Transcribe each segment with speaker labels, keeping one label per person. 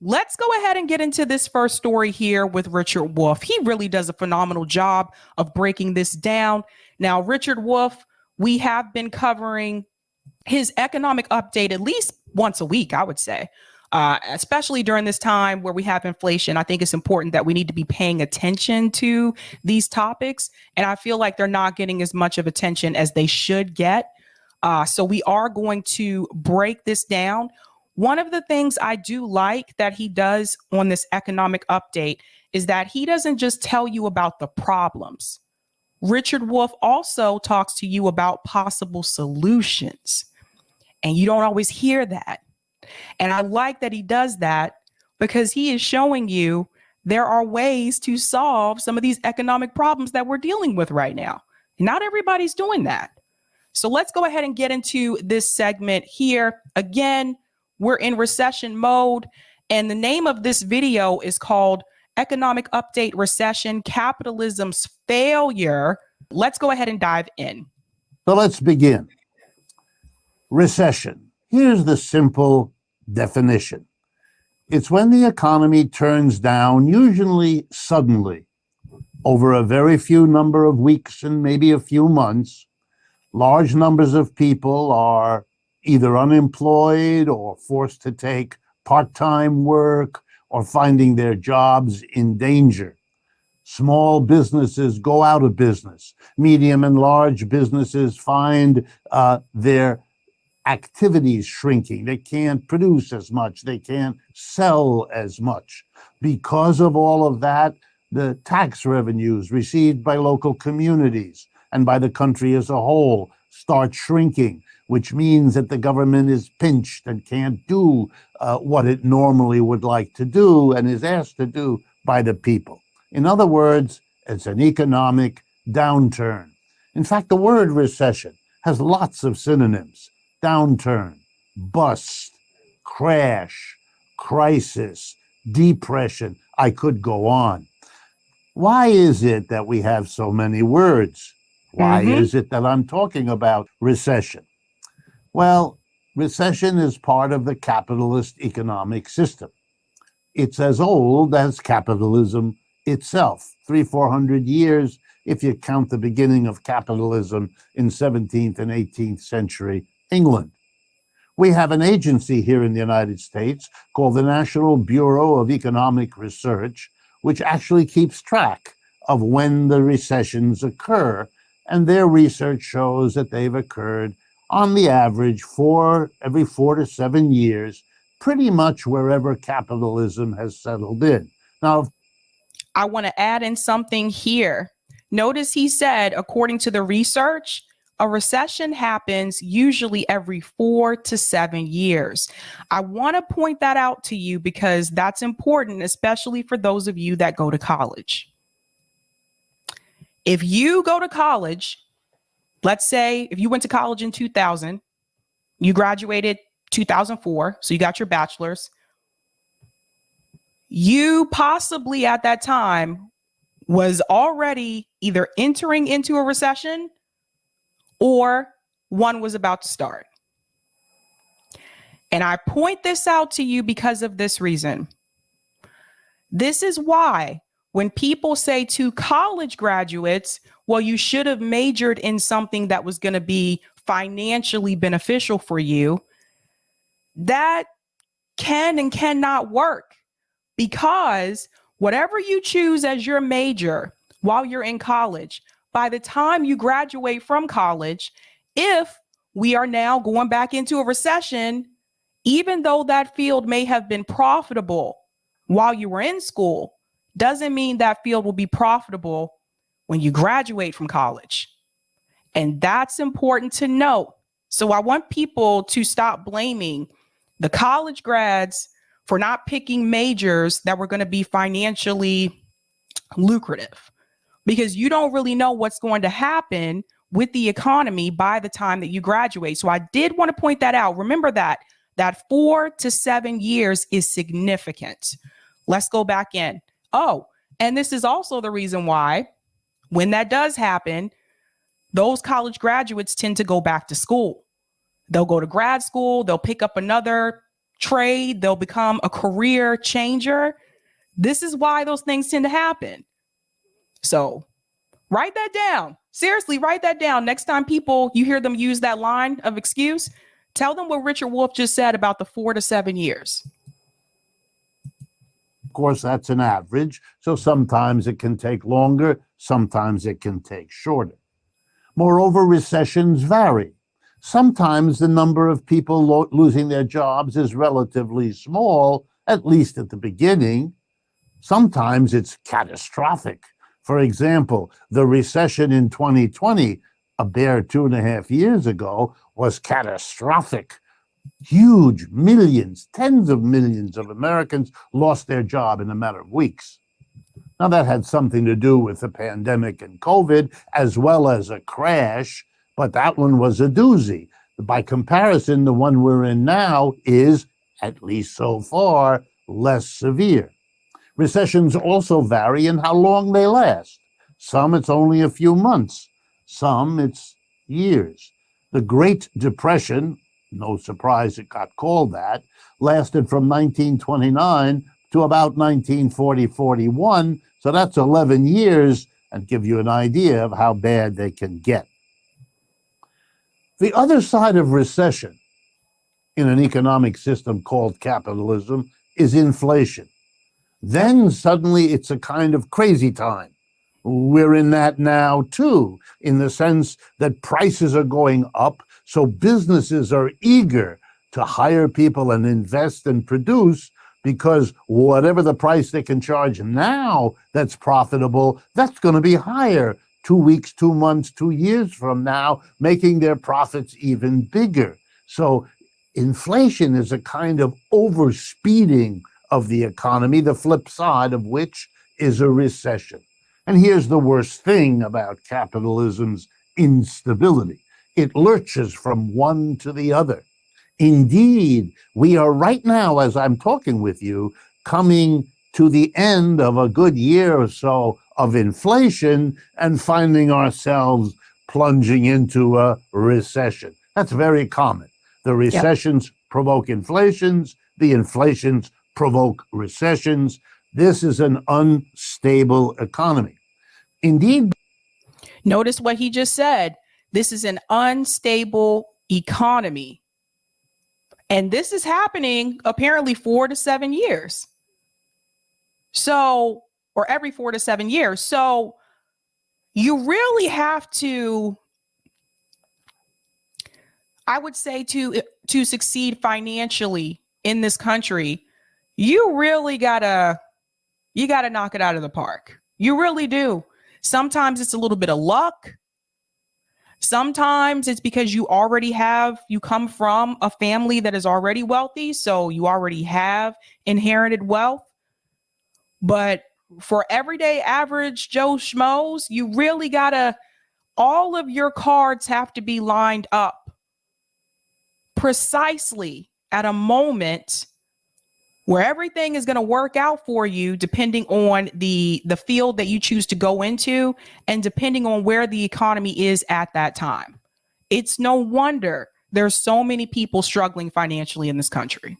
Speaker 1: Let's go ahead and get into this first story here with Richard Wolff. He really does a phenomenal job of breaking this down. Now, Richard Wolff, we have been covering his economic update at least once a week, I would say, especially during this time where we have inflation. I think it's important that we need to be paying attention to these topics. And I feel like they're not getting as much of attention as they should get. So we are going to break this down. One of the things I do like that he does on this economic update is that he doesn't just tell you about the problems. Richard Wolff also talks to you about possible solutions. And you don't always hear that. And I like that he does that because he is showing you there are ways to solve some of these economic problems that we're dealing with right now. Not everybody's doing that. So let's go ahead and get into this segment here. Again, we're in recession mode, and the name of this video is called Economic Update Recession, Capitalism's Failure. Let's go ahead and dive in.
Speaker 2: So let's begin. Recession. Here's the simple definition. It's when the economy turns down, usually suddenly, over a very few number of weeks and maybe a few months. Large numbers of people are either unemployed or forced to take part-time work or finding their jobs in danger. Small businesses go out of business. Medium and large businesses find their activities shrinking. They can't produce as much. They can't sell as much. Because of all of that, the tax revenues received by local communities and by the country as a whole start shrinking, which means that the government is pinched and can't do what it normally would like to do and is asked to do by the people. In other words, it's an economic downturn. In fact, the word recession has lots of synonyms: downturn, bust, crash, crisis, depression. I could go on. Why is it that we have so many words? Why is it that I'm talking about recession? Well, recession is part of the capitalist economic system. It's as old as capitalism itself, 300-400 years, if you count the beginning of capitalism in 17th and 18th century England. We have an agency here in the United States called the National Bureau of Economic Research, which actually keeps track of when the recessions occur, and their research shows that they've occurred on the average every 4 to 7 years, pretty much wherever capitalism has settled in. Now,
Speaker 1: I want to add in something here. Notice he said, according to the research, a recession happens usually every 4 to 7 years. I want to point that out to you because that's important, especially for those of you that go to college. If you go to college, let's say if you went to college in 2000, you graduated 2004, so you got your bachelor's. You possibly at that time was already either entering into a recession or one was about to start. And I point this out to you because of this reason. This is why when people say to college graduates, well, you should have majored in something that was going to be financially beneficial for you, that can and cannot work, because whatever you choose as your major while you're in college, by the time you graduate from college, if we are now going back into a recession, even though that field may have been profitable while you were in school, doesn't mean that field will be profitable when you graduate from college. And that's important to note. So I want people to stop blaming the college grads for not picking majors that were going to be financially lucrative, because you don't really know what's going to happen with the economy by the time that you graduate. So I did want to point that out. Remember that 4 to 7 years is significant. Let's go back in. Oh, and this is also the reason why when that does happen, those college graduates tend to go back to school. They'll go to grad school. They'll pick up another trade, they'll become a career changer. This is why those things tend to happen. So write that down. Seriously, write that down. Next time you hear them use that line of excuse, tell them what Richard Wolff just said about the 4 to 7 years.
Speaker 2: Of course, that's an average, so sometimes it can take longer, sometimes it can take shorter. Moreover, recessions vary. Sometimes the number of people losing their jobs is relatively small, at least at the beginning. Sometimes it's catastrophic. For example, the recession in 2020, a bare 2.5 years ago, was catastrophic. Huge millions, tens of millions of Americans lost their job in a matter of weeks. Now, that had something to do with the pandemic and COVID, as well as a crash, but that one was a doozy. By comparison, the one we're in now is, at least so far, less severe. Recessions also vary in how long they last. Some it's only a few months, some it's years. The Great Depression, no surprise it got called that, lasted from 1929 to about 1940-41, so that's 11 years, and give you an idea of how bad they can get. The other side of recession in an economic system called capitalism is inflation. Then suddenly it's a kind of crazy time. We're in that now too, in the sense that prices are going up, so businesses are eager to hire people and invest and produce, because whatever the price they can charge now that's profitable, that's going to be higher 2 weeks, 2 months, 2 years from now, making their profits even bigger. So inflation is a kind of overspeeding of the economy, the flip side of which is a recession. And here's the worst thing about capitalism's instability. It lurches from one to the other. Indeed, we are right now, as I'm talking with you, coming to the end of a good year or so of inflation and finding ourselves plunging into a recession. That's very common. The recessions provoke inflations, the inflations provoke recessions. This is an unstable economy. Indeed.
Speaker 1: Notice what he just said. This is an unstable economy. And this is happening apparently 4 to 7 years. So, or every 4 to 7 years. So you really have to, I would say, to succeed financially in this country, you really gotta knock it out of the park. You really do. Sometimes it's a little bit of luck. Sometimes it's because you come from a family that is already wealthy, so you already have inherited wealth. But for everyday average Joe Schmoes, you really all of your cards have to be lined up precisely at a moment where everything is going to work out for you, depending on the field that you choose to go into and depending on where the economy is at that time. It's no wonder there's so many people struggling financially in this country.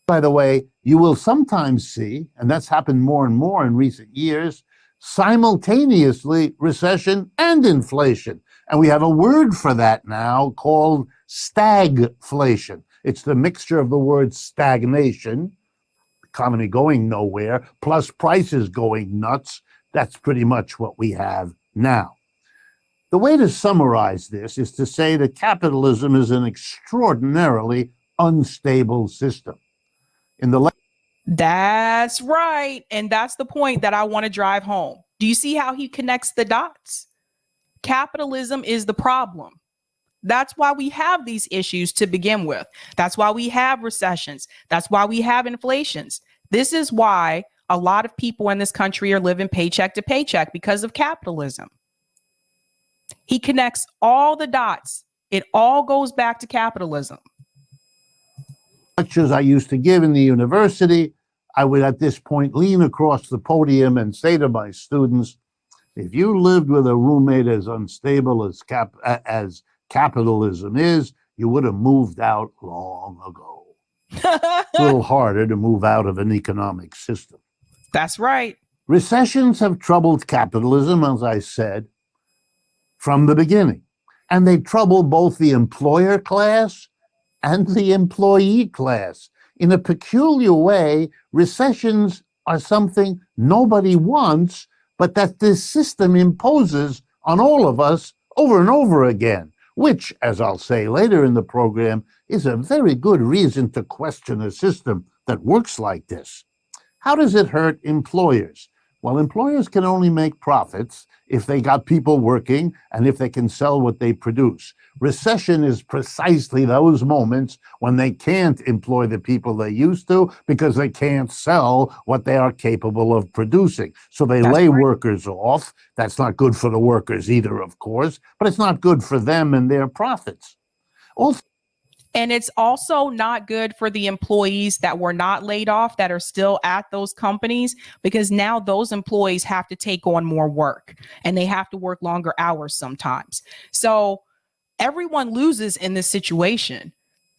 Speaker 2: By the way, you will sometimes see, and that's happened more and more in recent years, simultaneously recession and inflation. And we have a word for that now called stagflation. It's the mixture of the word stagnation, economy going nowhere, plus prices going nuts. That's pretty much what we have now. The way to summarize this is to say that capitalism is an extraordinarily unstable system.
Speaker 1: That's right. And that's the point that I want to drive home. Do you see how he connects the dots? Capitalism is the problem. That's why we have these issues to begin with. That's why we have recessions. That's why we have inflations. This is why a lot of people in this country are living paycheck to paycheck because of capitalism. He connects all the dots. It all goes back to capitalism.
Speaker 2: Lectures I used to give in the university, I would at this point lean across the podium and say to my students, if you lived with a roommate as unstable as capitalism is, you would have moved out long ago. It's a little harder to move out of an economic system.
Speaker 1: That's right.
Speaker 2: Recessions have troubled capitalism, as I said, from the beginning. And they trouble both the employer class and the employee class. In a peculiar way, recessions are something nobody wants, but that this system imposes on all of us over and over again, which, as I'll say later in the program, is a very good reason to question a system that works like this. How does it hurt employers? Well, employers can only make profits if they got people working and if they can sell what they produce. Recession is precisely those moments when they can't employ the people they used to because they can't sell what they are capable of producing. So they lay workers off. That's not good for the workers either, of course, but it's not good for them and their profits. Also,
Speaker 1: and it's also not good for the employees that were not laid off that are still at those companies, because now those employees have to take on more work and they have to work longer hours sometimes. So everyone loses in this situation.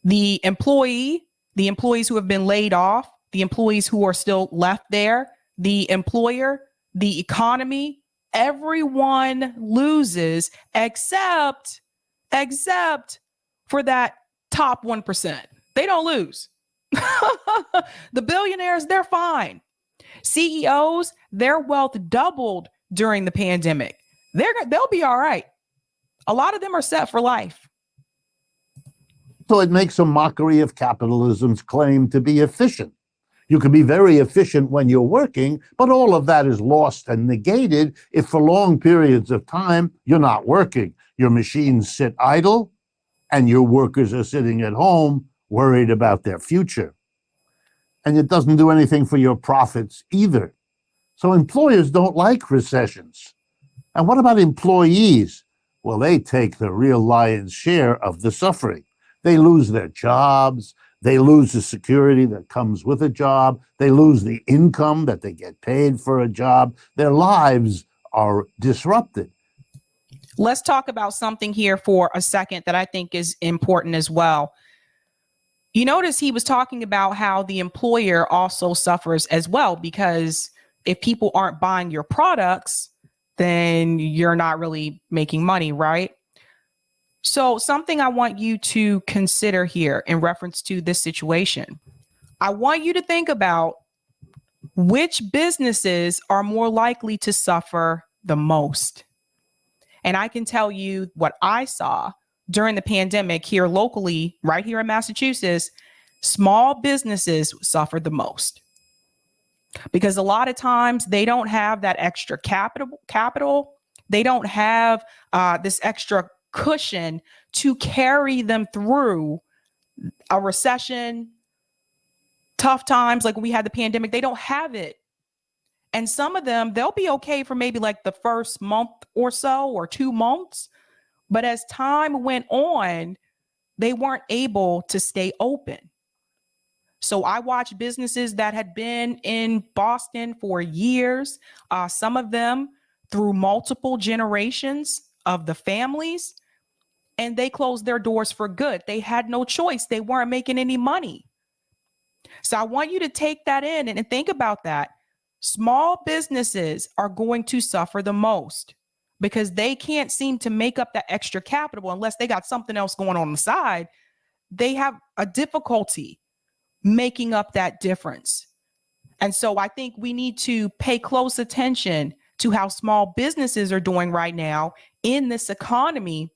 Speaker 1: The employees who have been laid off, the employees who are still left there, the employer, the economy, everyone loses except for that top 1%. They don't lose. The billionaires, they're fine. CEOs, their wealth doubled during the pandemic. They'll be all right. A lot of them are set for life.
Speaker 2: So it makes a mockery of capitalism's claim to be efficient. You can be very efficient when you're working, but all of that is lost and negated if for long periods of time you're not working. Your machines sit idle, and your workers are sitting at home worried about their future. And it doesn't do anything for your profits either. So employers don't like recessions. And what about employees? Well, they take the real lion's share of the suffering. They lose their jobs. They lose the security that comes with a job. They lose the income that they get paid for a job. Their lives are disrupted.
Speaker 1: Let's talk about something here for a second that I think is important as well. You notice he was talking about how the employer also suffers as well, because if people aren't buying your products, then you're not really making money, right? So something I want you to consider here in reference to this situation, I want you to think about which businesses are more likely to suffer the most. And I can tell you what I saw during the pandemic here locally, right here in Massachusetts. Small businesses suffered the most because a lot of times they don't have that extra capital. They don't have this extra cushion to carry them through a recession, tough times like when we had the pandemic. They don't have it. And some of them, they'll be okay for maybe like the first month or so or 2 months. But as time went on, they weren't able to stay open. So I watched businesses that had been in Boston for years, some of them through multiple generations of the families, and they closed their doors for good. They had no choice. They weren't making any money. So I want you to take that in and think about that. Small businesses are going to suffer the most because they can't seem to make up that extra capital unless they got something else going on the side. They have a difficulty making up that difference. And so I think we need to pay close attention to how small businesses are doing right now in this economy.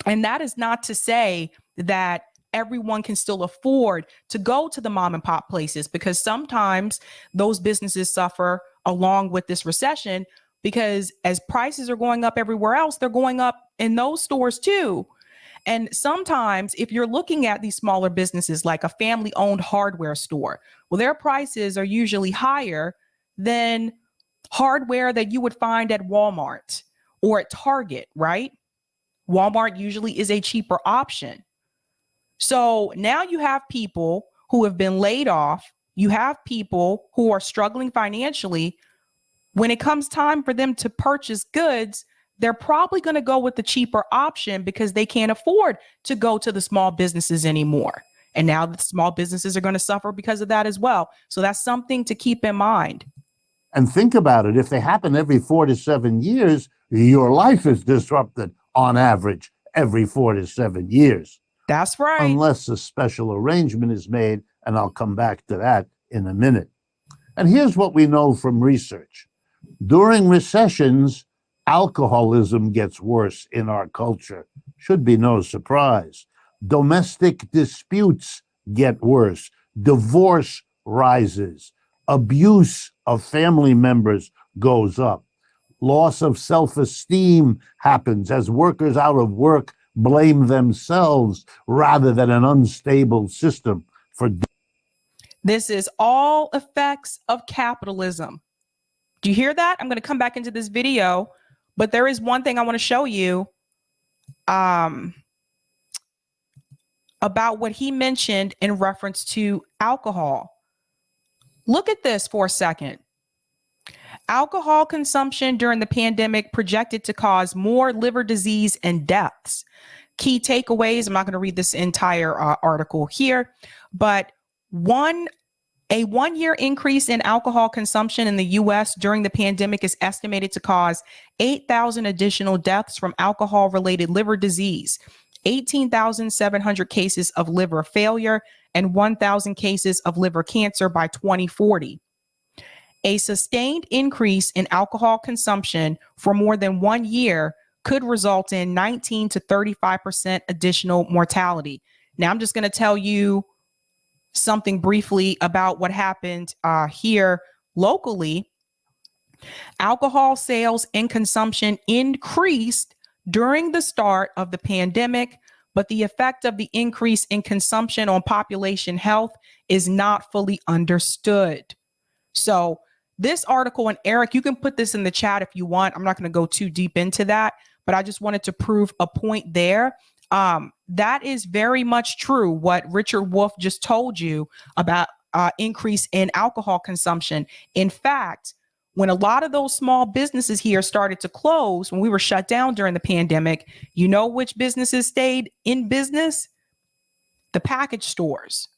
Speaker 1: And that is not to say that everyone can still afford to go to the mom and pop places, because sometimes those businesses suffer along with this recession, because as prices are going up everywhere else, they're going up in those stores too. And sometimes if you're looking at these smaller businesses like a family owned hardware store, well, their prices are usually higher than hardware that you would find at Walmart or at Target, right? Walmart usually is a cheaper option. So now you have people who have been laid off. You have people who are struggling financially. When it comes time for them to purchase goods, they're probably going to go with the cheaper option because they can't afford to go to the small businesses anymore. And now the small businesses are going to suffer because of that as well. So that's something to keep in mind.
Speaker 2: And think about it. If they happen every 4 to 7 years, your life is disrupted on average every 4 to 7 years.
Speaker 1: That's right.
Speaker 2: Unless a special arrangement is made, and I'll come back to that in a minute. And here's what we know from research. During recessions, alcoholism gets worse in our culture. Should be no surprise. Domestic disputes get worse. Divorce rises. Abuse of family members goes up. Loss of self-esteem happens as workers out of work blame themselves rather than an unstable system for.
Speaker 1: This is all effects of capitalism. Do you hear that? I'm going to come back into this video, but there is one thing I want to show you about what he mentioned in reference to alcohol. Look at this for a second. Alcohol consumption during the pandemic projected to cause more liver disease and deaths. Key takeaways. I'm not going to read this entire article here, but a 1 year increase in alcohol consumption in the U.S. during the pandemic is estimated to cause 8,000 additional deaths from alcohol-related liver disease, 18,700 cases of liver failure, and 1,000 cases of liver cancer by 2040. A sustained increase in alcohol consumption for more than 1 year could result in 19 to 35% additional mortality. Now, I'm just going to tell you something briefly about what happened here locally. Alcohol sales and consumption increased during the start of the pandemic, but the effect of the increase in consumption on population health is not fully understood. So this article, and Eric, you can put this in the chat if you want. I'm not going to go too deep into that, but I just wanted to prove a point there. That is very much true. What Richard Wolff just told you about increase in alcohol consumption. In fact, when a lot of those small businesses here started to close, when we were shut down during the pandemic, you know which businesses stayed in business? The package stores.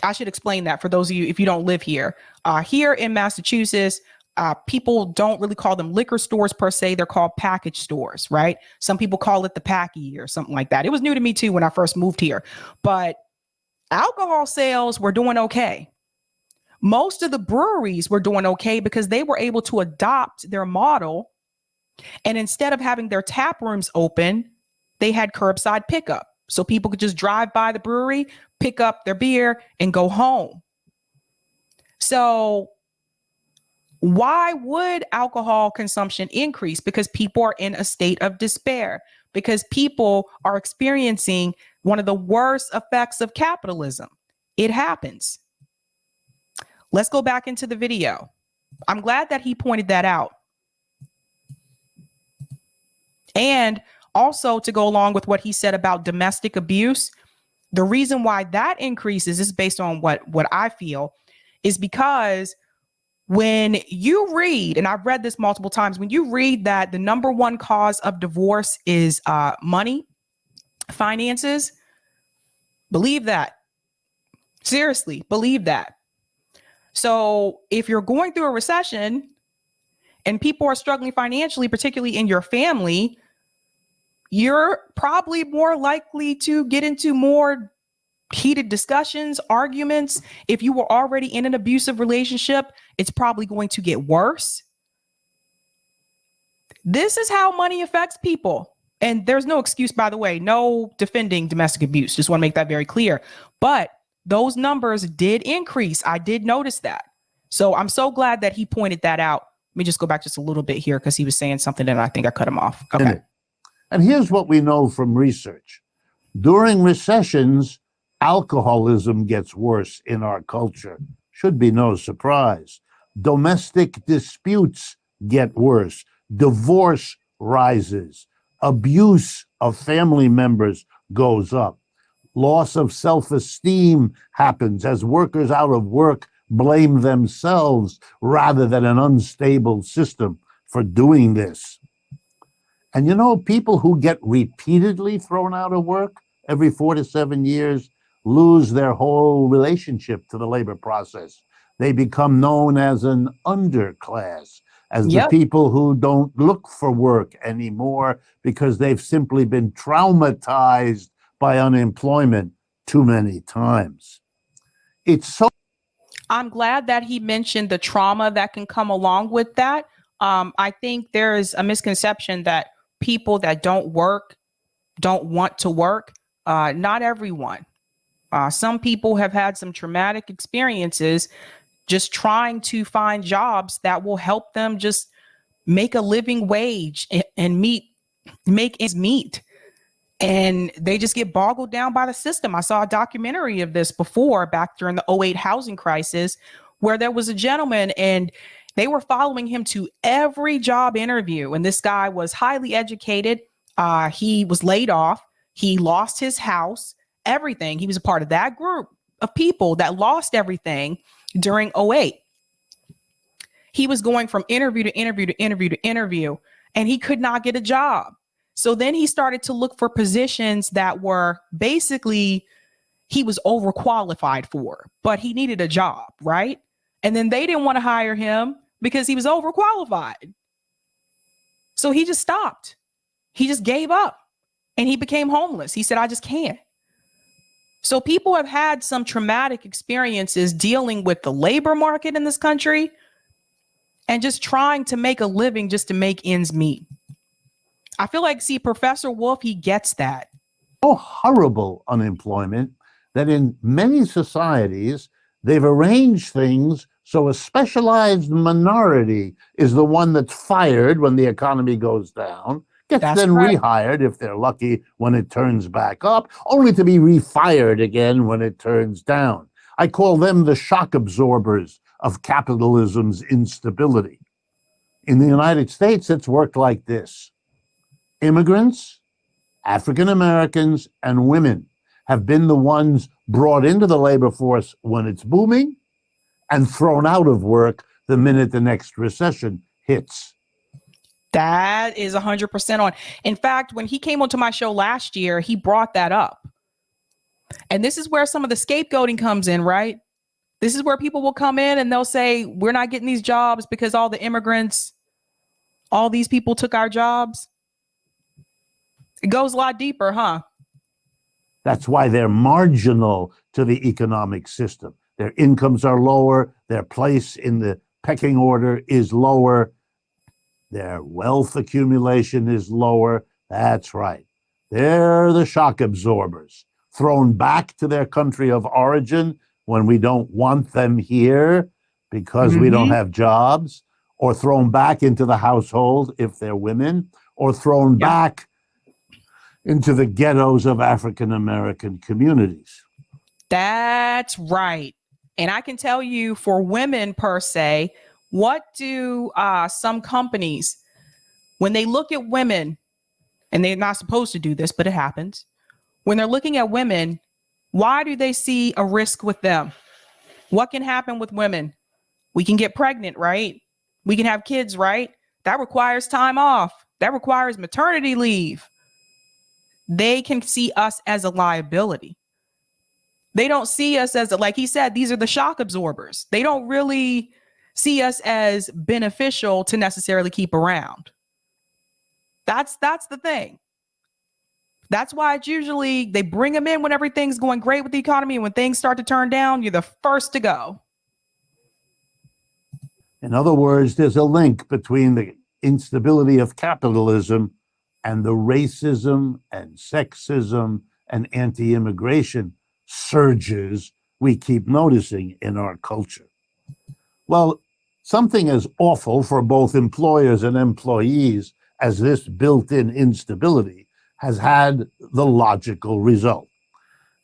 Speaker 1: I should explain that for those of you, if you don't live here. Here in Massachusetts, people don't really call them liquor stores per se. They're called package stores, right? Some people call it the packy or something like that. It was new to me too when I first moved here. But alcohol sales were doing okay. Most of the breweries were doing okay because they were able to adopt their model. And instead of having their tap rooms open, they had curbside pickup. So people could just drive by the brewery, pick up their beer, and go home. So why would alcohol consumption increase? Because people are in a state of despair, because people are experiencing one of the worst effects of capitalism. It happens. Let's go back into the video. I'm glad that he pointed that out. And also, to go along with what he said about domestic abuse, the reason why that increases is based on what I feel is because when you read, and I've read this multiple times, when you read that the number one cause of divorce is money, finances, believe that. Seriously, believe that. So if you're going through a recession and people are struggling financially, particularly in your family, you're probably more likely to get into more heated discussions, arguments. If you were already in an abusive relationship, it's probably going to get worse. This is how money affects people. And there's no excuse, by the way, no defending domestic abuse. Just want to make that very clear. But those numbers did increase. I did notice that. So I'm so glad that he pointed that out. Let me just go back just a little bit here because he was saying something and I think I cut him off. Okay.
Speaker 2: And here's what we know from research. During recessions, alcoholism gets worse in our culture. Should be no surprise. Domestic disputes get worse. Divorce rises. Abuse of family members goes up. Loss of self-esteem happens as workers out of work blame themselves rather than an unstable system for doing this. And you know, people who get repeatedly thrown out of work every 4 to 7 years lose their whole relationship to the labor process. They become known as an underclass, as the
Speaker 1: Yep.
Speaker 2: people who don't look for work anymore because they've simply been traumatized by unemployment too many times. It's so
Speaker 1: I'm glad that he mentioned the trauma that can come along with that. I think there is a misconception that people that don't work don't want to work. Not everyone. Some people have had some traumatic experiences just trying to find jobs that will help them just make a living wage and make ends meet. And they just get boggled down by the system. I saw a documentary of this before, back during the '08 housing crisis, where there was a gentleman and they were following him to every job interview. And this guy was highly educated. He was laid off. He lost his house, everything. He was a part of that group of people that lost everything during '08. He was going from interview to interview to interview to interview, and he could not get a job. So then he started to look for positions that were basically he was overqualified for, but he needed a job, right? And then they didn't want to hire him because he was overqualified. So he just stopped. He just gave up and he became homeless. He said, I just can't. So people have had some traumatic experiences dealing with the labor market in this country and just trying to make a living just to make ends meet. I feel like, see, Professor Wolff, he gets that.
Speaker 2: so horrible unemployment that in many societies, they've arranged things so a specialized minority is the one that's fired when the economy goes down, gets
Speaker 1: That's
Speaker 2: then
Speaker 1: right.
Speaker 2: rehired if they're lucky when it turns back up, only to be refired again when it turns down. I call them the shock absorbers of capitalism's instability. In the United States, it's worked like this. Immigrants, African Americans, and women have been the ones brought into the labor force when it's booming and thrown out of work the minute the next recession hits.
Speaker 1: That is 100% on. In fact, when he came onto my show last year, he brought that up. And this is where some of the scapegoating comes in, right? This is where people will come in and they'll say, we're not getting these jobs because all the immigrants, all these people took our jobs. It goes a lot deeper, huh?
Speaker 2: That's why they're marginal to the economic system. Their incomes are lower, their place in the pecking order is lower, their wealth accumulation is lower. That's right. They're the shock absorbers, thrown back to their country of origin when we don't want them here because we don't have jobs, or thrown back into the household if they're women, or thrown back into the ghettos of African American communities.
Speaker 1: That's right. And I can tell you, for women per se, what do some companies, when they look at women, and they're not supposed to do this, but it happens, when they're looking at women, why do they see a risk with them? What can happen with women? We can get pregnant, right? We can have kids, right? That requires time off. That requires maternity leave. They can see us as a liability. They don't see us as, like he said, these are the shock absorbers. They don't really see us as beneficial to necessarily keep around. That's the thing. That's why it's usually they bring them in when everything's going great with the economy. And when things start to turn down, you're the first to go.
Speaker 2: In other words, there's a link between the instability of capitalism and the racism and sexism and anti-immigration surges we keep noticing in our culture. Well, something as awful for both employers and employees as this built-in instability has had the logical result.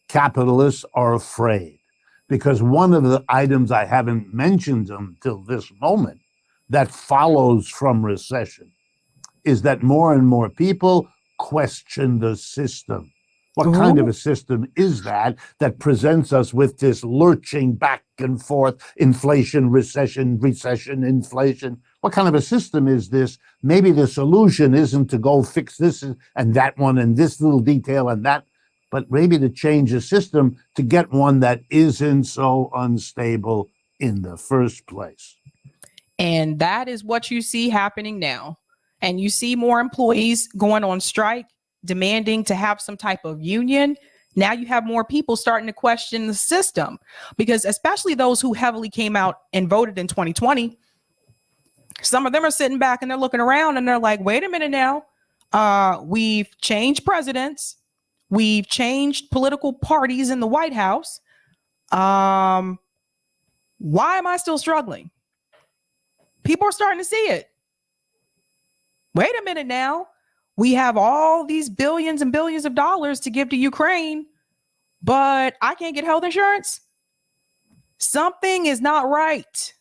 Speaker 2: Capitalists are afraid because one of the items I haven't mentioned until this moment that follows from recession is that more and more people question the system. What kind of a system is that presents us with this lurching back and forth, inflation, recession, inflation? What kind of a system is this? Maybe the solution isn't to go fix this and that one and this little detail and that, but maybe to change the system to get one that isn't so unstable in the first place.
Speaker 1: And that is what you see happening now. And you see more employees going on strike, demanding to have some type of union. Now you have more people starting to question the system, because especially those who heavily came out and voted in 2020, some of them are sitting back and they're looking around and they're like, wait a minute now. We've changed presidents. We've changed political parties in the White House. Why am I still struggling? People are starting to see it. Wait a minute now. We have all these billions and billions of dollars to give to Ukraine, but I can't get health insurance. Something is not right.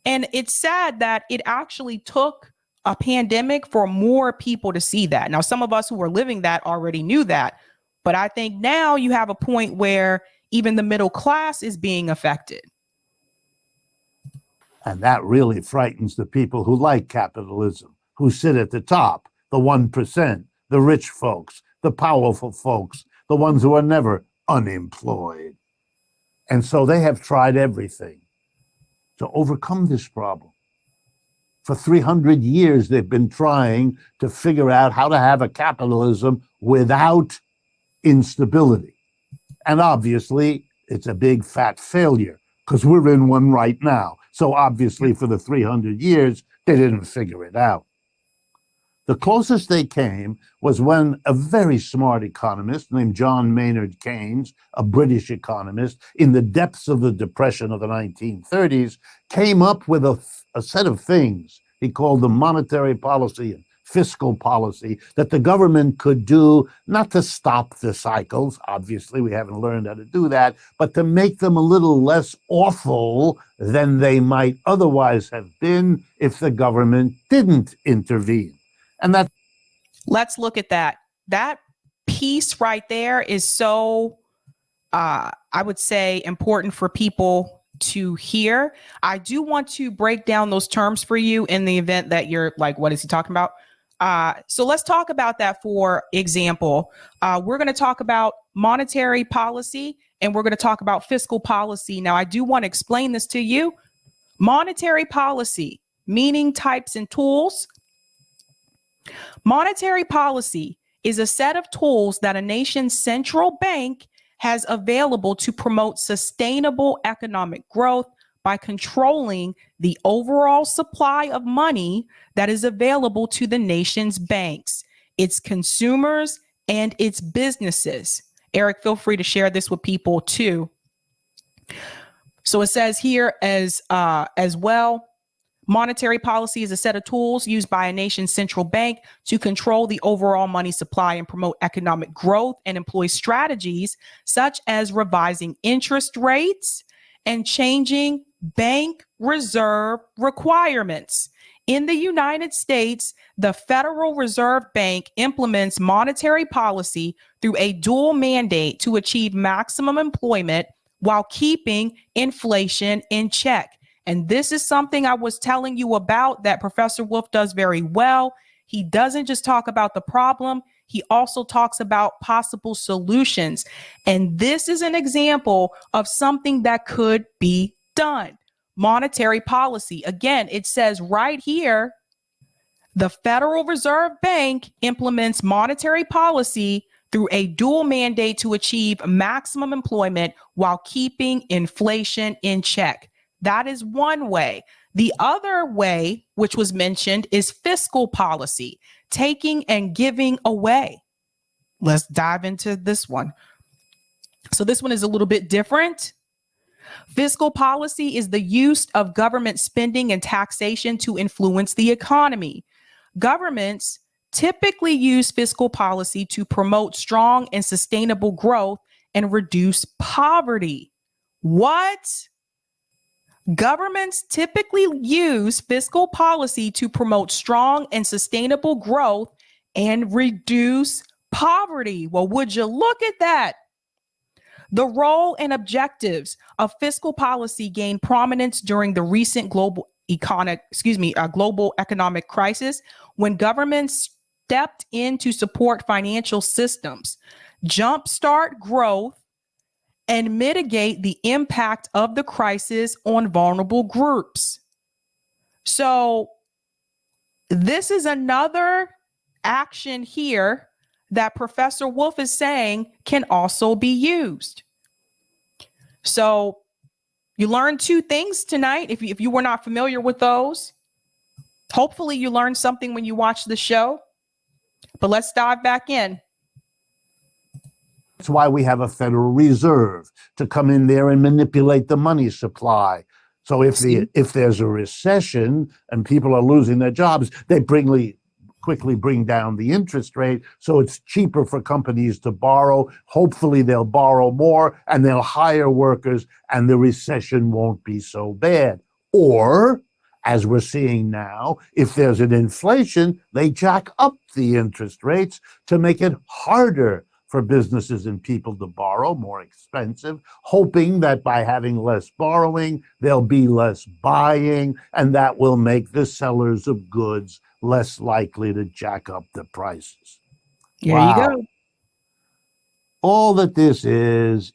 Speaker 1: And it's sad that it actually took a pandemic for more people to see that. Now, some of us who were living that already knew that, but I think now you have a point where even the middle class is being affected.
Speaker 2: And that really frightens the people who like capitalism, who sit at the top, the 1%, the rich folks, the powerful folks, the ones who are never unemployed. And so they have tried everything to overcome this problem. For 300 years, they've been trying to figure out how to have a capitalism without instability. And obviously, it's a big fat failure because we're in one right now. So obviously, for the 300 years, they didn't figure it out. The closest they came was when a very smart economist named John Maynard Keynes, a British economist, in the depths of the Depression of the 1930s, came up with a set of things he called the monetary policy and fiscal policy that the government could do, not to stop the cycles, obviously we haven't learned how to do that, but to make them a little less awful than they might otherwise have been if the government didn't intervene. And that.
Speaker 1: Let's look at that. That piece right there is so, I would say, important for people to hear. I do want to break down those terms for you in the event that you're like, what is he talking about? So let's talk about that. For example, we're going to talk about monetary policy and we're going to talk about fiscal policy. Now, I do want to explain this to you. Monetary policy, meaning types and tools. Monetary policy is a set of tools that a nation's central bank has available to promote sustainable economic growth by controlling the overall supply of money that is available to the nation's banks, its consumers, and its businesses. Eric, feel free to share this with people too. So it says here as well, monetary policy is a set of tools used by a nation's central bank to control the overall money supply and promote economic growth and employ strategies such as revising interest rates and changing bank reserve requirements. In the United States, the Federal Reserve Bank implements monetary policy through a dual mandate to achieve maximum employment while keeping inflation in check. And this is something I was telling you about that Professor Wolff does very well. He doesn't just talk about the problem, he also talks about possible solutions. And this is an example of something that could be done. Monetary policy. Again, it says right here, the Federal Reserve Bank implements monetary policy through a dual mandate to achieve maximum employment while keeping inflation in check. That is one way. The other way, which was mentioned, is fiscal policy, taking and giving away. Let's dive into this one. So this one is a little bit different. Fiscal policy is the use of government spending and taxation to influence the economy. Governments typically use fiscal policy to promote strong and sustainable growth and reduce poverty. What? Governments typically use fiscal policy to promote strong and sustainable growth and reduce poverty. Well, would you look at that? The role and objectives of fiscal policy gained prominence during the recent global global economic crisis, when governments stepped in to support financial systems, jumpstart growth, and mitigate the impact of the crisis on vulnerable groups. So this is another action here that Professor Wolff is saying can also be used. So you learned two things tonight. If you were not familiar with those, hopefully you learned something when you watched the show. But let's dive back in.
Speaker 2: That's why we have a Federal Reserve to come in there and manipulate the money supply. So if there's a recession and people are losing their jobs, they quickly bring down the interest rate, so it's cheaper for companies to borrow. Hopefully they'll borrow more and they'll hire workers and the recession won't be so bad. Or, as we're seeing now, if there's an inflation, they jack up the interest rates to make it harder for businesses and people to borrow, more expensive, hoping that by having less borrowing, there'll be less buying, and that will make the sellers of goods less likely to jack up the prices.
Speaker 1: There you go.
Speaker 2: All that this is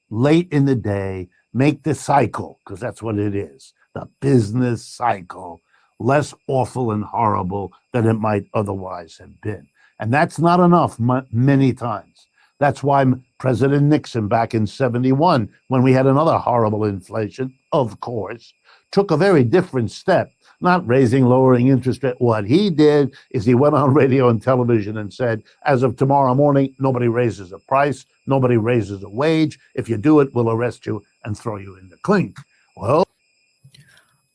Speaker 2: late in the day, make the cycle, because that's what it is, the business cycle, less awful and horrible than it might otherwise have been. And that's not enough many times. That's why President Nixon back in 71, when we had another horrible inflation, of course, took a very different step, not lowering interest rate. What he did is he went on radio and television and said, as of tomorrow morning, nobody raises a price, nobody raises a wage. If you do it, we'll arrest you and throw you in the clink. Well,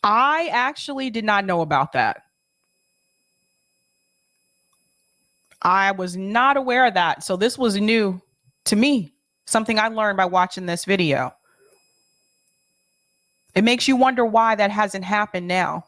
Speaker 1: I actually did not know about that. I was not aware of that. So this was new to me, something I learned by watching this video. It makes you wonder why that hasn't happened now.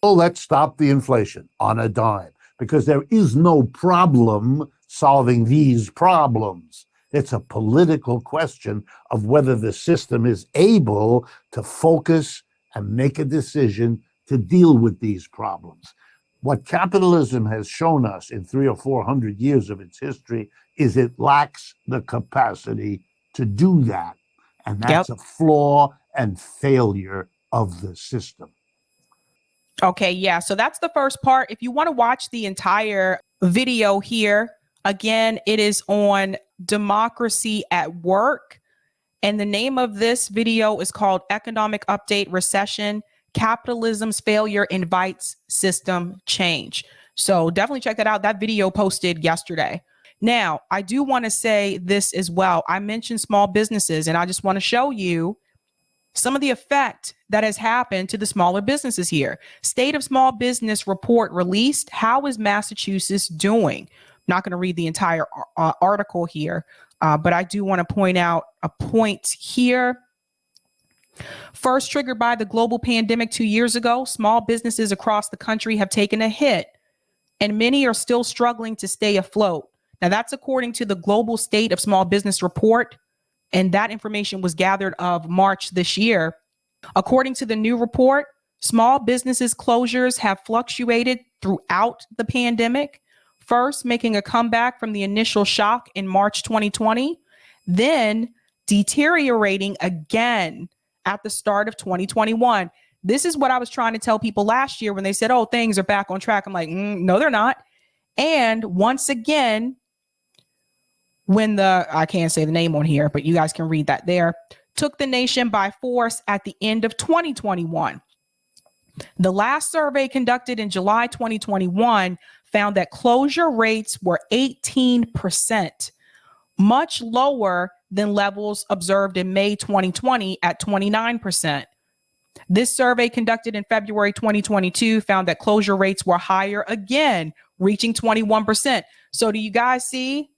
Speaker 2: Oh, let's stop the inflation on a dime, because there is no problem solving these problems. It's a political question of whether the system is able to focus and make a decision to deal with these problems. What capitalism has shown us in 300 or 400 years of its history is it lacks the capacity to do that. And that's a flaw and failure of the system.
Speaker 1: Okay, yeah. So that's the first part. If you want to watch the entire video here, again, it is on Democracy at Work. And the name of this video is called Economic Update Recession. Capitalism's Failure Invites System Change. So definitely check that out. That video posted yesterday. Now, I do want to say this as well. I mentioned small businesses, and I just want to show you some of the effect that has happened to the smaller businesses here. State of Small Business Report released. How is Massachusetts doing? I'm not going to read the entire article here, but I do want to point out a point here. First triggered by the global pandemic 2 years ago, small businesses across the country have taken a hit, and many are still struggling to stay afloat. Now, that's according to the Global State of Small Business Report, and that information was gathered of March this year. According to the new report, small businesses closures have fluctuated throughout the pandemic, first making a comeback from the initial shock in March 2020, then deteriorating again at the start of 2021. This is what I was trying to tell people last year when they said, oh, things are back on track. I'm like, no, they're not. And once again, when I can't say the name on here, but you guys can read that there, took the nation by force at the end of 2021. The last survey conducted in July 2021 found that closure rates were 18%, much lower than levels observed in May 2020 at 29%. This survey conducted in February 2022 found that closure rates were higher again, reaching 21%. So do you guys see?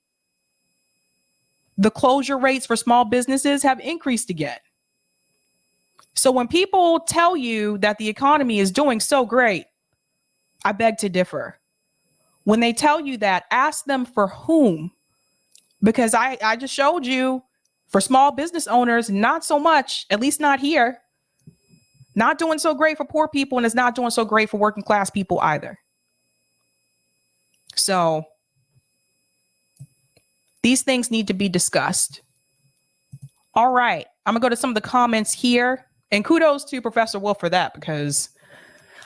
Speaker 1: The closure rates for small businesses have increased again. So when people tell you that the economy is doing so great, I beg to differ. When they tell you that, ask them for whom. Because I just showed you for small business owners, not so much, at least not here. Not doing so great for poor people, and it's not doing so great for working class people either. So these things need to be discussed. All right. I'm going to go to some of the comments here. And kudos to Professor Wolff for that, because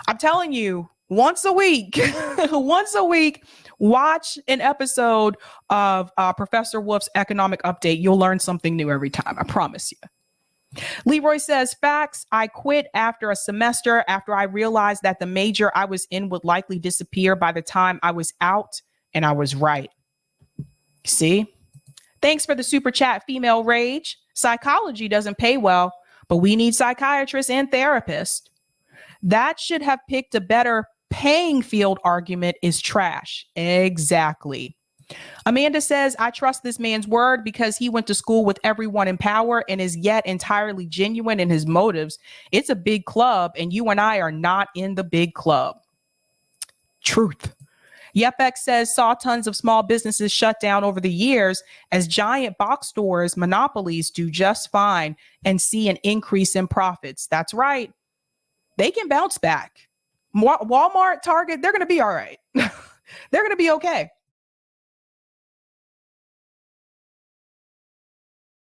Speaker 1: I'm telling you, once a week, watch an episode of Professor Wolff's economic update. You'll learn something new every time. I promise you. Leroy says, facts. I quit after a semester after I realized that the major I was in would likely disappear by the time I was out, and I was right. See? Thanks for the super chat, Female Rage. Psychology doesn't pay well, but we need psychiatrists and therapists. That should have picked a better paying field argument is trash. Exactly. Amanda says, I trust this man's word because he went to school with everyone in power and is yet entirely genuine in his motives. It's a big club, and you and I are not in the big club. Truth. YepX says, saw tons of small businesses shut down over the years as giant box stores, monopolies do just fine and see an increase in profits. That's right. They can bounce back. Walmart, Target, they're going to be all right. They're going to be okay.